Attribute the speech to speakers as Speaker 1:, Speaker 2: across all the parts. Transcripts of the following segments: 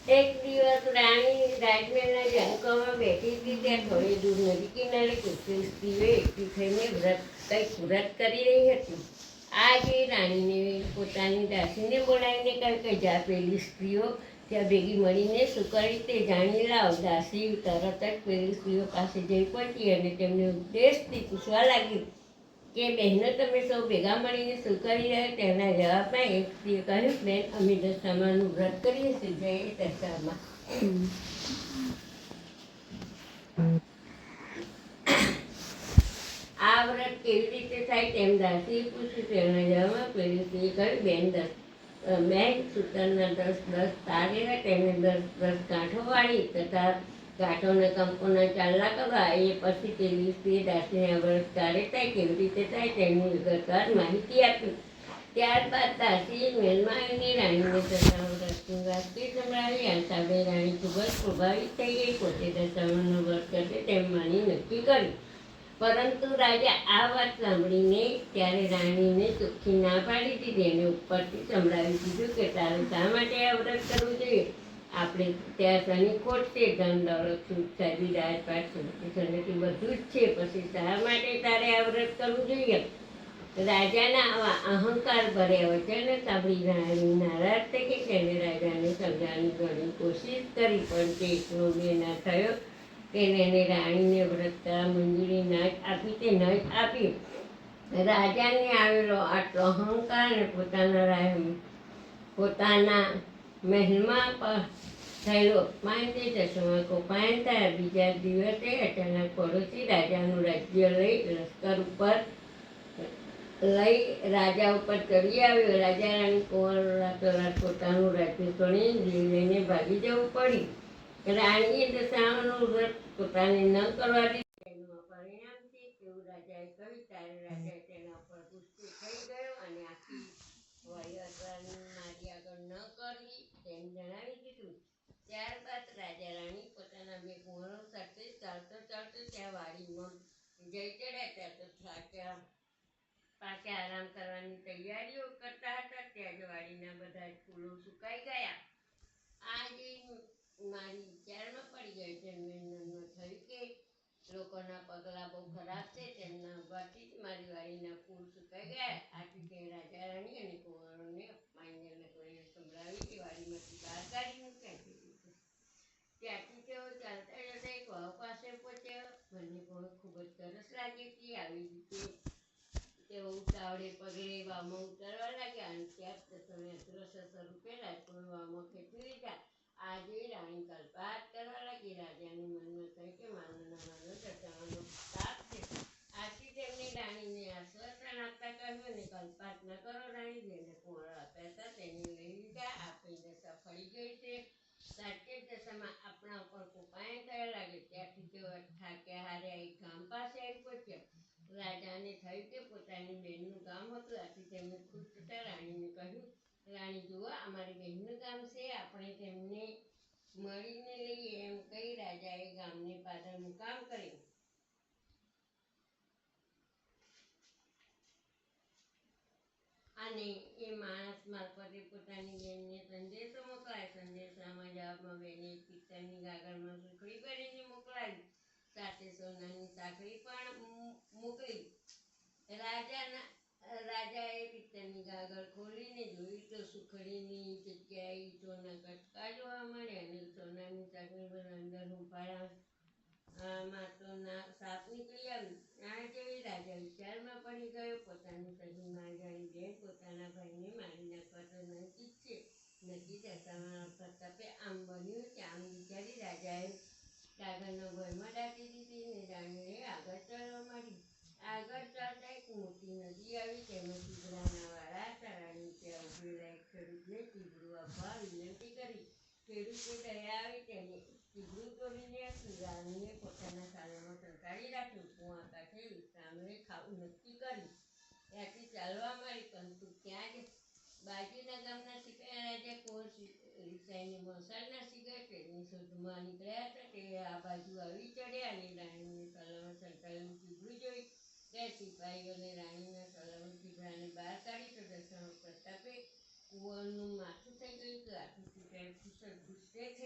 Speaker 1: એક દિવસ રાણી રાજમહેલના જંકમાં બેઠી હતી. ત્યાં થોડી દૂર નદી કિનારે કેટલી સ્ત્રીઓ એકઠી થઈને વ્રત કરી રહી હતી. આ જે રાણીને પોતાની દાસીને બોલાવીને કહે કે જા પેલી સ્ત્રીઓ ત્યાં ભેગી મળીને શું કરી તે જાણી લાવ. દાસી તરત જ પેલી સ્ત્રીઓ પાસે જઈ પહોંચી અને તેમને ઉદ્દેશથી પૂછવા લાગી કે બહેનો તમે સૌ ભેગા મળીને શું કરી રહ્યા. તેના જવાબમાં એક સ્ત્રીએ કહ્યું, બેન અમે દશામાનું વ્રત કરીએ છીએ. જય દશામાં. આ વ્રત કેવી રીતે થાય તેમ દાસીએ પૂછ્યું. તેના જવાબમાં પેલી સ્ત્રીએ કહ્યું, બેન સૂતરના 10 તારેલા તેને 10 ગાંઠો વાળી તથા ગાંઠોને કંકુના ચાંદલા કરવા. એ પછી તેવી સ્ત્રીએ દાસીને આ વ્રત ક્યારે થાય કેવી રીતે થાય તેની વિગતવાર માહિતી આપી. ત્યારબાદ દાસીએ મેલમાં આવીને રાણીને દશામાનું વ્રતની સંભળાવી. આ સાંભળી રાણી ખૂબ જ પ્રભાવિત થઈ ગઈ. પોતે દશામાનું વ્રત કરશે તેમ માની નક્કી કર્યું. પરંતુ રાજા આ વાત સાંભળીને ત્યારે રાણીને ચોખ્ખી ના પાડી દીધી અને ઉપરથી સંભળાવી દીધું કે તારે શા માટે આ વ્રત કરવું જોઈએ. આપણે ત્યાં શની ખોટ છે, ધન દોલત સુખ સાદી રાજપાટ સંપત્તિ બધું જ છે, પછી શા માટે તારે આ વ્રત કરવું જોઈએ. રાજાના આવા અહંકાર ભર્યા વચને સાંભળી રાણી નારાજ થઈ ગઈ. તેને રાજાને સમજાવવાની ઘણી કોશિશ કરી પણ તે એકનો બે ના થયો. તેને રાણીને વ્રત કરવા મંજૂરી ના જ આપી તે ન જ આપી. રાજાને આવેલો આટલો અહંકાર અને પોતાના મહેલમાં થયેલો અપમાન તે દશામાં કોપાયન થયા. બીજા દિવસે અચાનક પડોશી રાજાનું રાજ્ય લઈ લશ્કર ઉપર રાજા ઉપર ચડી આવ્યો. રાજા રાણી કુંવર રાતોરાત પોતાનું રાજ્ય છોડી જીવ લઈને ભાગી જવું પડી. રાણીએ દશામાનું વ્રત પોતાને ન કરવા દીધું. એનું પરિણામ છે તેવું રાજાએ કહ્યું. ત્યારે રાજાએ તેના ઉપર ગુસ્સે થઈ ગયો અને આખી વહીવટની મારી આગળ ન કરવી તેમ જણાવી દીધું. ત્યારબાદ રાજા રાણી પોતાના બે કુંવરો સાથે ચાલતો ત્યાં વાડીમાં જઈ ચડ્યા. ત્યાં તો થાક્યા પાછા આરામ કરવાની તૈયારીઓ કરતા હતા. ત્યાં જ વાડીના બધા જ ફૂલો સુકાઈ ગયા. આ જે મારી વિચારમાં પડી ગઈ. તેમને થયું કે લોકોના પગલાં બહુ ખરાબ છે, તેમના ઉભાથી જ મારી વાડીના ફૂલ સુકાઈ ગયા. આથી તે રાજા રાણી અને કુંવરોને અપમાનજનક કરીને સંભળાવી કે વાડીમાંથી બહાર કાઢી મૂક્યા. ત્યાંથી તેઓ ચાલતા જતા એક વાવ પાસે પહોંચ્યા. મને પણ ખૂબ જ તરસ લાગી હતી. આવી રીતે તેઓ ઉતાવળે પગલે વાવમાં ઉતરવા લાગ્યા અને ત્યાં સમય અદ્રશ્ય સ્વરૂપે રાજકુમાર વાવમાં ખેંચી લીધા. આજે રાણી કલ્પાત કરવા લાગી. રાજાને મનમાં થઈ કે માનો દશામાનો તાપ છે. આથી તેમણે રાણીને આશ્વાસન આપતા કહ્યું અને કલ્પાત ન કરો રાણી. જેને કુંવરો આપ્યા હતા તેને લઈ લીધા. આપણી દશા ફળી ગઈ છે. સાચે દશામાં આપણા ઉપર કોપાયન થયા લાગે. ત્યાંથી તેઓ થાક્યા હાર્યા એક ગામ પાસે આવી પહોંચ્યા. રાજાને થયું કે પોતાની બહેનનું ગામ હતું. આથી તેમણે ખુશ થતા રાણીને કહ્યું, રાણી જુઓ અમારી બહેનનું ગામ છે, આપણે તેમને મળીને લઈએ. એમ કહી રાજાએ ગામને પાદર મુકામ કર્યો અને એ માણસ મારફતે પોતાની બહેનને સંદેશો મોકલાય. સંદેશામાં જવાબમાં બહેને એક પિત્તળની ગાગરમાં સુખડી ભરીને મોકલાવી. સાથે સોનાની સાંકળી પણ મોકલી. રાજાએ પિત્તળની ગાગર ખોલીને જોયું તો સુખડીની જગ્યાએ ઈંટોના કટકા જોવા મળ્યા અને સોનાની સાંકળી પર અંદર હુંફાળામાં તો સાપ નીકળી આવ્યું. આ જોઈ રાજા વિચારમાં પડી ગયો. પોતાની સગી મારજાની બહેન પોતાના ભાઈને મારી નાખવા તો નક્કી જ છે. નક્કી દશામાના પ્રતાપે આમ બન્યું કે આમ વિચારી રાજાએ કાગળનો ભોયમાં દાટી દીધી અને રાણીએ આગળ ચાલવા માંડી. આગળ ચાલતા એક મોટી નદી આવી. તેમાં ચીબડાના વાળા હતા. રાણી ત્યાં ઉભેલા એક ખેડૂતને ચીબડું આપવા વિનંતી કરી. ખેડૂતે દયા આવી તેને ચીબડું તોડીને આપ્યું. રાણીએ પોતાના સાલામાં સંતાડી રાખ્યું. કુવા કાંઠે વિશ્રામલે ખાવું નક્કી કર્યું. ત્યાંથી ચાલવા માંડી. પરંતુ ત્યાં જ બાજુના ગામના સિપાઈ રાજા કુંવર રિસાઈને મોસાળના શિકાર તેની શોધમાં નીકળ્યા હતા. તે આ બાજુ આવી ચડ્યા અને રાણીને સલામત સંતાડેલું ચીબડું જોઈ. ત્યાં સિપાહીઓને રાણીના સલામત ચીબડાને બહાર કાઢી. તો દશામાં પ્રતાપે કુંવરનું માથું થઈ ગયું. તો આથી સિપાઈ ગુસ્સે થઈ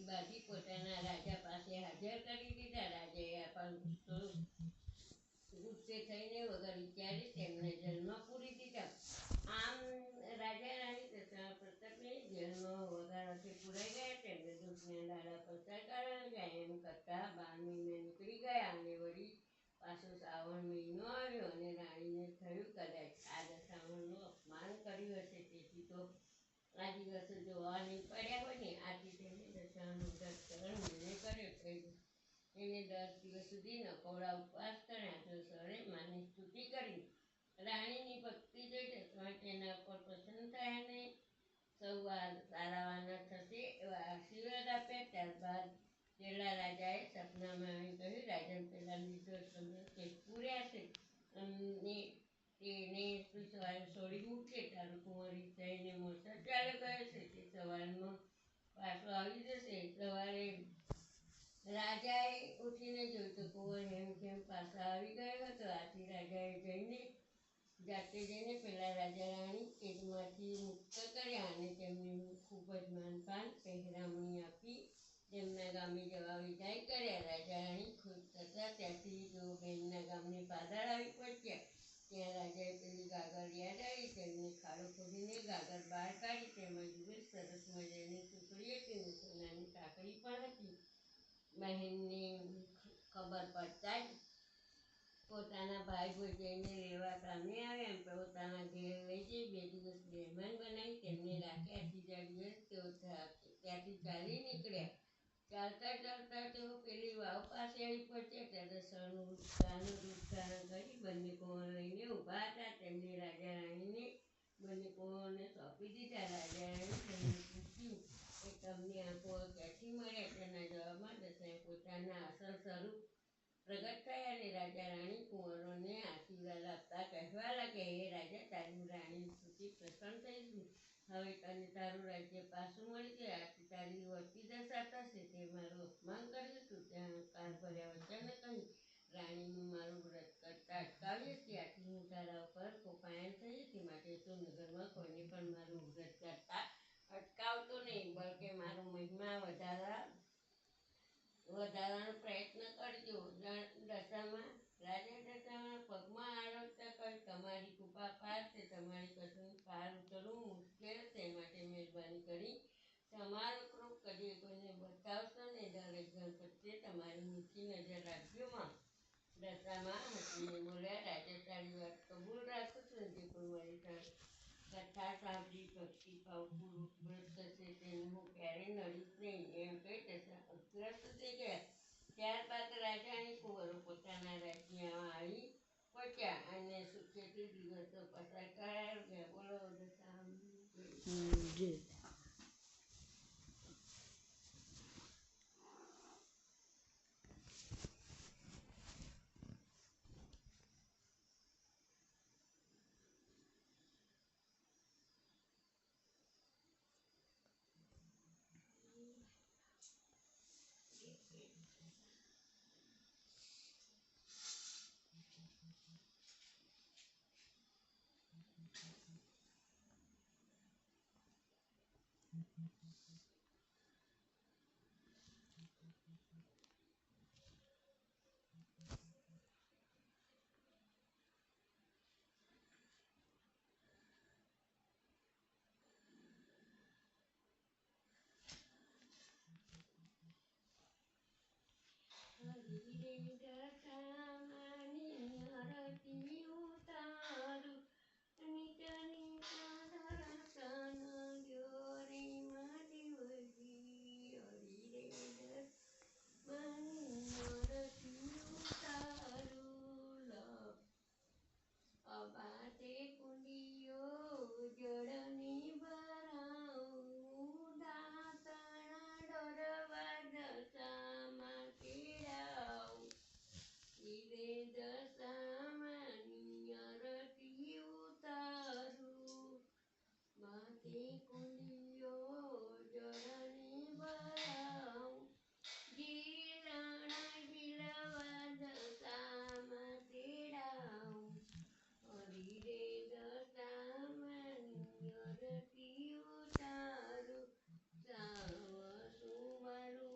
Speaker 1: બાંધી પોતાના રાજા પાસે હાજર કરી દીધા. રાજાએ પણ ગુસ્સે થઈને વગર વિચારે તેમને જેલમાં પૂરી દીધા. આમ રાજા રાણી દશરથ પ્રતાપને જેલમાં વગારોથી પૂરાઈ ગયા. તેમને દુઃખના દાડા પસાર કરવા ગયા. એમ કરતા 12 મહિના નીકળી ગયા અને વળી પાછો શ્રાવણ મહિનો આવ્યો અને રાણીને થયું કદાચ આ દશામાનું અપમાન કર્યું હશે, તેથી તો આ દિવસો જોવા નહીં પડ્યા હોય ને. આથી તેને દશામાનું વ્રત કરવાનો નિર્ણય કર્યો. એને 10 દિવસ સુધી નકોડા ઉપવાસ કર્યા. તો સરે માની સ્તુતિ કરી. રાણીની ભક્તિ જોઈ દશરથ તેના પર પ્રસન્ન થયા ને સૌ સારાવાના થશે એવા આશીર્વાદ આપ્યા. ત્યારબાદ પેલા રાજાએ સપનામાં આવી કહ્યું, રાજન પેલા નિર્દોષ તમને તે પૂર્યા છે અને તેને તું સવારે છોડી મૂકશે. તારું કુંવરી થઈને મોસર ચાલ્યો ગયો છે, તે સવારમાં પાછો આવી જશે. સવારે રાજાએ ઉઠીને જોયું તો કુંવર હેમખેમ પાછા આવી ગયો હતો. આથી રાજાએ જાતે જઈને પેલા રાજા રાણી કેદમાંથી મુક્ત કર્યા અને તેમને ખૂબ જ માનપાન પહેરામણી આપી તેમના ગામે જવા વિદાય કર્યા. રાજા રાણી ખુશ થતા ત્યાંથી જો બહેનના ગામને પાદર આવી પહોંચ્યા. ત્યાં રાજાએ પેલી ગાગર યાદ આવી. તેમને ખાડો ખોદીને ગાગર બહાર કાઢી. તેમાં જુએ સરસ મજાની સુખડી હતી અને સોનાની કાકડી પણ હતી. બહેનને ખબર પડતા જ પોતાના ભાઈ ભોજાઈને લેવા સામે આવ્યા. એમ પોતાના ઘેર લઈ જઈ 2 દિવસ મહેમાન બનાવી તેમને રાખ્યા. ત્રીજા દિવસ તેઓ ત્યાંથી ચાલી નીકળ્યા. ચાલતા ચાલતા તેઓ પેલી વાવ પાસે આવી પહોંચ્યા. ત્યાં દશરથનું રૂપ ધારણ કરી બંને કુંવર લઈને ઊભા હતા. તેમણે રાજા રાણીને બંને કુંવરોને સોંપી દીધા. રાજા રાણી તેમને પૂછ્યું કે તમને આ કુંવર ક્યાંથી મળ્યા? તેના જવાબમાં દશરથે પોતાના અસલ સ્વરૂપ પ્રગટ થયા અને રાજા રાણી કુંવરોને આશીર્વાદ આપતા કહેવા લાગ્યા, હે રાજા, તારી રાણી સ્તુતિ પ્રસન્ન થઈશું. હવે તને તારું રાજ્ય પાછું મળી જાય. આથી તારી વધતી દશા થશે. તે મારું અપમાન કર્યું હતું. ત્યાં અહંકાર ભર્યા વચને કહ્યું, રાણીનું મારું વ્રત કરતા અટકાવી હતી. આથી હું તારા ઉપર કોપાયણ થઈ હતી. માટે તું નગરમાં કોઈને પણ મારું વ્રત કરતા અટકાવતો નહીં, બલકે મારો મહિમા વધારવાનો પ્રયત્ન કરજો. રાજા દશામાં પગમાં આરોગતા કહ્યું, તમારી કૃપા પાર છે. તમારી કસમ પાર ઉતરવું મુશ્કેલ છે. માટે મહેરબાની કરી તમારો ક્રોધ કદી કોઈને બતાવશો ને. દરેક જણ પ્રત્યે તમારી મીઠી નજર રાખજો. માં દશામાં હસીને બોલ્યા, રાજા, તારી વાત કબૂલ રાખું છું. જે કોઈ મારી કથા સાંભળી ભક્તિભાવપૂર્વક વ્રત કરશે તેને હું ક્યારેય નડીશ નહીં. એમ કહી દશા અગ્રસ્ત થઈ ગયા. ત્યારબાદ રાજાની કુંવરો પોતાના રાજ્યમાં આવી પહોંચ્યા અને સુખેથી દિવસો પસાર કરાયા ગયા. બોલો દશા. દશામાની આરતી ઉતારું, નિત નિત દર્શન દ્યોરી મહાદેવજી. હરી રે દશામાની આરતી ઉતારું, અબાતે કુંડિયો જળની ભરાવું, દાંતણા ડોરવા દશામાં કેળાવું. રે દશામાની આરતી ઉતારું, માથે કુંડિયો જળની ભરાવું, જીલણા જીલવા દશામાં તેડાવું. હરી રે દશામાની આરતી ઉતારું, સાવ સુમારું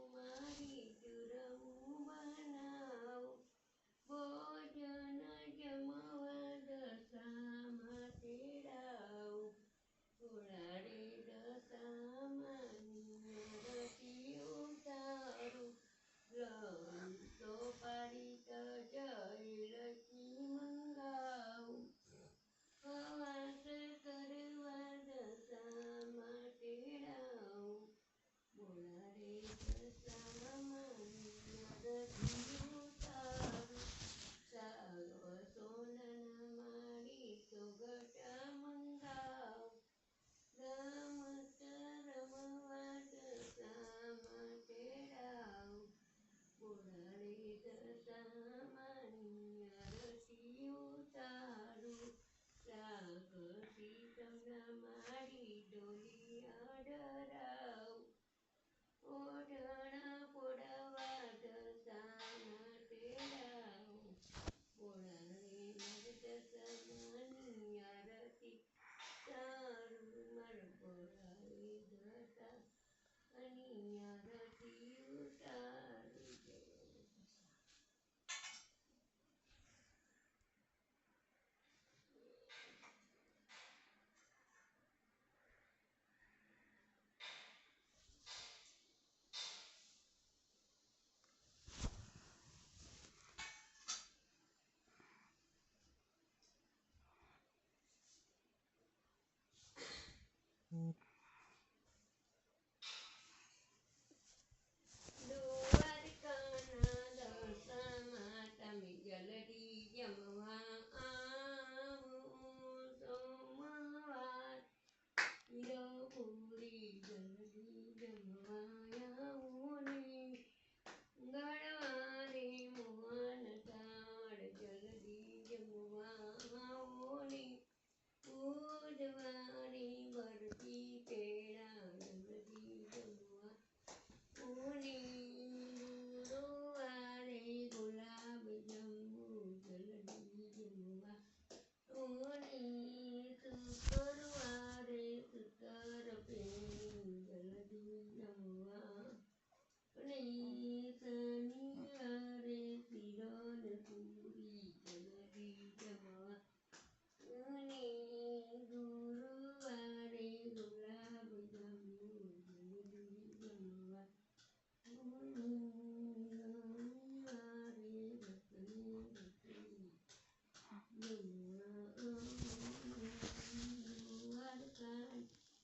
Speaker 1: તારું મારું બોલાવી જતા અને યાદથી ઉતારી દે. દ્વારકાના દર્શનમાં તમે જલ્દી જમવા આવો. સોમવાર પૂરી જલ્દી જમવા આવો ને. ગળવારે મોહન થાળ જલ્દી જમવા આવો ને. બુધવારે બરફી પેડા જલ્દી જમવા ઓને. ગુરુવારે ગુલાબ જાંબુ જલ્દી જમવા ઓને. શુક્રવારે શક્કરપેરી જલ્દી જમવા અને. શનિવારે શિરણ પૂરી જલ્દી જમવા અને. ગુરુવારે ગુલાબ જાંબુ જલ્દી જમવા અને. રવિવારે રસની રોટલી જમવા દ્વારકા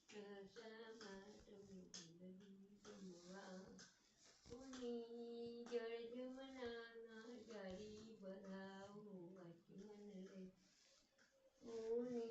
Speaker 1: રસામાં તમે જલ્દી જમવા અને. જળ જમનાના જારી ભરાવો વાંચન રે ઓને.